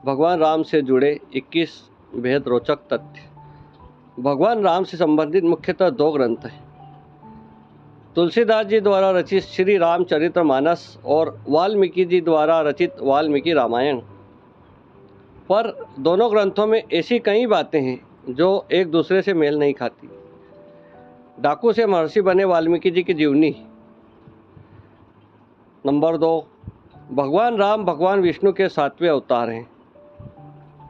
भगवान राम से जुड़े 21 बेहद रोचक तथ्य। भगवान राम से संबंधित मुख्यतः 2 ग्रंथ हैं, तुलसीदास जी द्वारा रचित श्री रामचरितमानस और वाल्मीकि जी द्वारा रचित वाल्मीकि रामायण। पर दोनों ग्रंथों में ऐसी कई बातें हैं जो एक दूसरे से मेल नहीं खाती। डाकू से महर्षि बने वाल्मीकि जी की जीवनी। नंबर 2, भगवान राम भगवान विष्णु के 7वें अवतार हैं।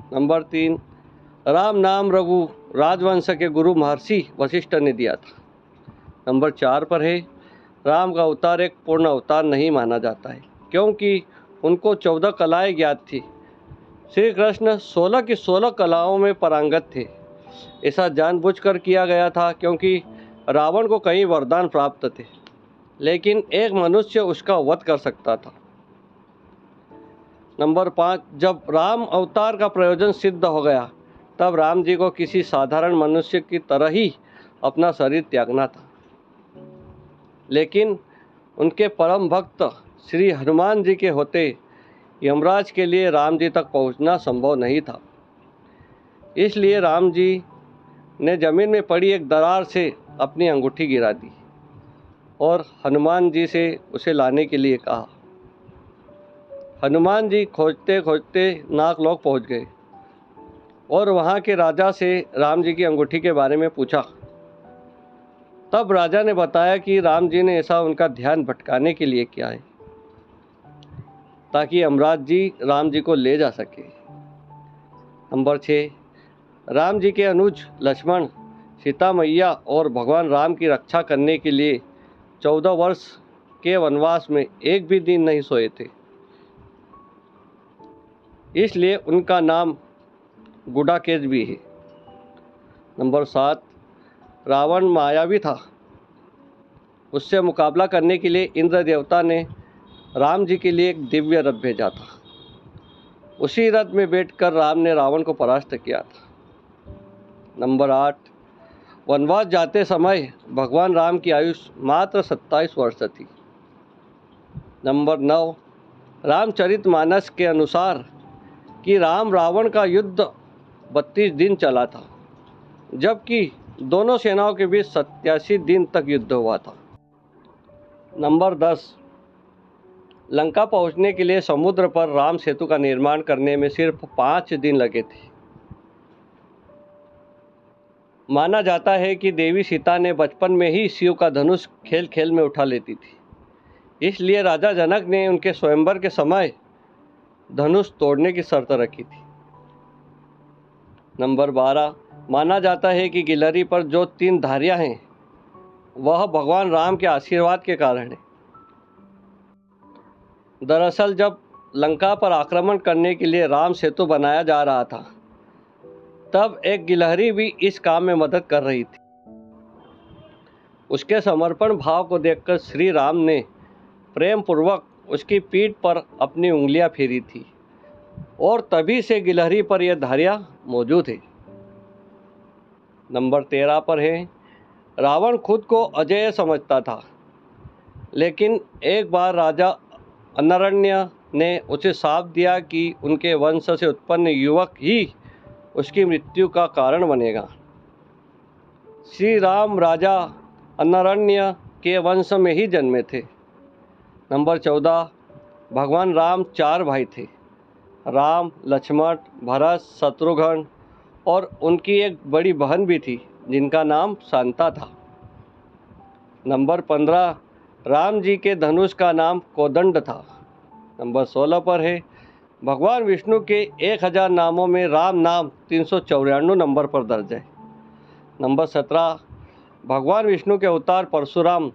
नंबर 3, राम नाम रघु राजवंश के गुरु महर्षि वशिष्ठ ने दिया था। नंबर 4 पर है, राम का अवतार एक पूर्ण अवतार नहीं माना जाता है क्योंकि उनको 14 कलाएं ज्ञात थी। श्री कृष्ण 16 की 16 कलाओं में पारंगत थे। ऐसा जानबूझकर किया गया था क्योंकि रावण को कई वरदान प्राप्त थे, लेकिन एक मनुष्य उसका वध कर सकता था। नंबर 5, जब राम अवतार का प्रयोजन सिद्ध हो गया तब राम जी को किसी साधारण मनुष्य की तरह ही अपना शरीर त्यागना था, लेकिन उनके परम भक्त श्री हनुमान जी के होते यमराज के लिए राम जी तक पहुंचना संभव नहीं था। इसलिए राम जी ने जमीन में पड़ी एक दरार से अपनी अंगूठी गिरा दी और हनुमान जी से उसे लाने के लिए कहा। हनुमान जी खोजते खोजते नागलोक पहुंच गए और वहां के राजा से राम जी की अंगूठी के बारे में पूछा। तब राजा ने बताया कि राम जी ने ऐसा उनका ध्यान भटकाने के लिए किया है ताकि यमराज जी राम जी को ले जा सके। नंबर 6, राम जी के अनुज लक्ष्मण सीता मैया और भगवान राम की रक्षा करने के लिए 14 वर्ष के वनवास में एक भी दिन नहीं सोए थे, इसलिए उनका नाम गुडाकेश भी है। नंबर 7, रावण मायावी था। उससे मुकाबला करने के लिए इंद्र देवता ने राम जी के लिए एक दिव्य रथ भेजा था। उसी रथ में बैठकर राम ने रावण को परास्त किया था। नंबर 8, वनवास जाते समय भगवान राम की आयु मात्र 27 वर्ष थी। नंबर 9, रामचरितमानस के अनुसार कि राम रावण का युद्ध 32 दिन चला था, जबकि दोनों सेनाओं के बीच 87 दिन तक युद्ध हुआ था। नंबर 10, लंका पहुंचने के लिए समुद्र पर राम सेतु का निर्माण करने में सिर्फ 5 दिन लगे थे। माना जाता है कि देवी सीता ने बचपन में ही शिव का धनुष खेल खेल में उठा लेती थी, इसलिए राजा जनक ने उनके स्वयंवर के समय धनुष तोड़ने की शर्त रखी थी। नंबर 12, माना जाता है कि गिलहरी पर जो 3 धारियां हैं वह भगवान राम के आशीर्वाद के कारण है। दरअसल जब लंका पर आक्रमण करने के लिए राम सेतु बनाया जा रहा था तब एक गिलहरी भी इस काम में मदद कर रही थी। उसके समर्पण भाव को देखकर श्री राम ने प्रेम पूर्वक उसकी पीठ पर अपनी उंगलियां फेरी थी और तभी से गिलहरी पर यह धारियां मौजूद है। नंबर 13 पर है, रावण खुद को अजेय समझता था, लेकिन एक बार राजा अनरण्य ने उसे शाप दिया कि उनके वंश से उत्पन्न युवक ही उसकी मृत्यु का कारण बनेगा। श्री राम राजा अनरण्य के वंश में ही जन्मे थे। नंबर 14, भगवान राम 4 भाई थे, राम, लक्ष्मण, भरत, शत्रुघ्न और उनकी एक बड़ी बहन भी थी जिनका नाम शांता था। नंबर 15, राम जी के धनुष का नाम कोदंड था। नंबर 16 पर है, भगवान विष्णु के 1000 नामों में राम नाम 394 नंबर पर दर्ज है। नंबर 17, भगवान विष्णु के अवतार परशुराम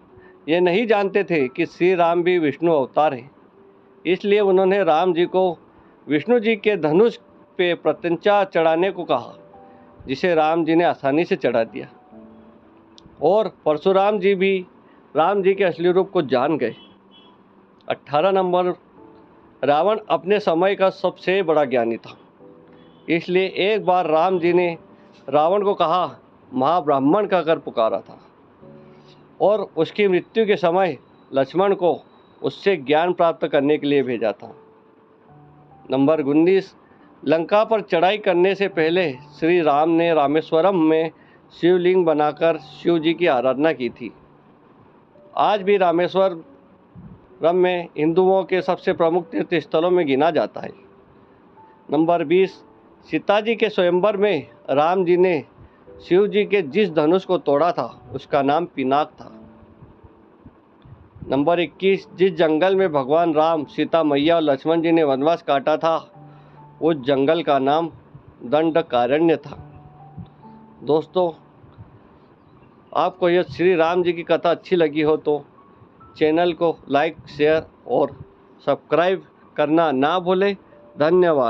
ये नहीं जानते थे कि श्री राम भी विष्णु अवतार हैं, इसलिए उन्होंने राम जी को विष्णु जी के धनुष पे प्रत्यंचा चढ़ाने को कहा, जिसे राम जी ने आसानी से चढ़ा दिया और परशुराम जी भी राम जी के असली रूप को जान गए। 18 नंबर, रावण अपने समय का सबसे बड़ा ज्ञानी था, इसलिए एक बार राम जी ने रावण को कहा महाब्राह्मण कहकर पुकारा था और उसकी मृत्यु के समय लक्ष्मण को उससे ज्ञान प्राप्त करने के लिए भेजा था। नंबर 19, लंका पर चढ़ाई करने से पहले श्री राम ने रामेश्वरम में शिवलिंग बनाकर शिव जी की आराधना की थी। आज भी रामेश्वरम में हिंदुओं के सबसे प्रमुख तीर्थ स्थलों में गिना जाता है। नंबर 20, सीता जी के स्वयंवर में राम जी ने शिव जी के जिस धनुष को तोड़ा था उसका नाम पिनाक था। नंबर 21, जिस जंगल में भगवान राम, सीता मैया और लक्ष्मण जी ने वनवास काटा था उस जंगल का नाम दंडकारण्य था। दोस्तों, आपको यह श्री राम जी की कथा अच्छी लगी हो तो चैनल को लाइक, शेयर और सब्सक्राइब करना ना भूलें। धन्यवाद।